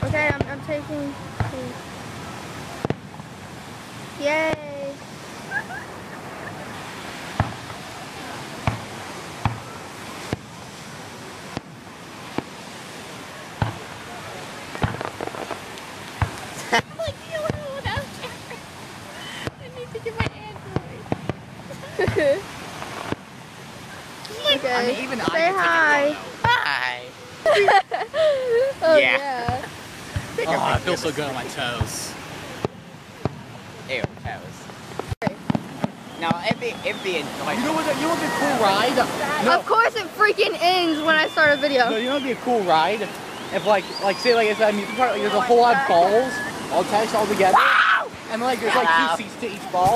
Okay, I'm taking. Yay! I'm like, you know, without Jeffrey. I need to get my Android. Okay. I mean, even Say I hi. Hi. Oh Yeah. yeah. Oh, it feels so good on my toes. Ew, toes. Now, if the like, you know what would be a cool ride? No. Of course it freaking ends when I start a video. No, you know what would be a cool ride? If say it's that music part, like there's a whole lot of balls all attached all together, and like there's like 2 seats to each ball.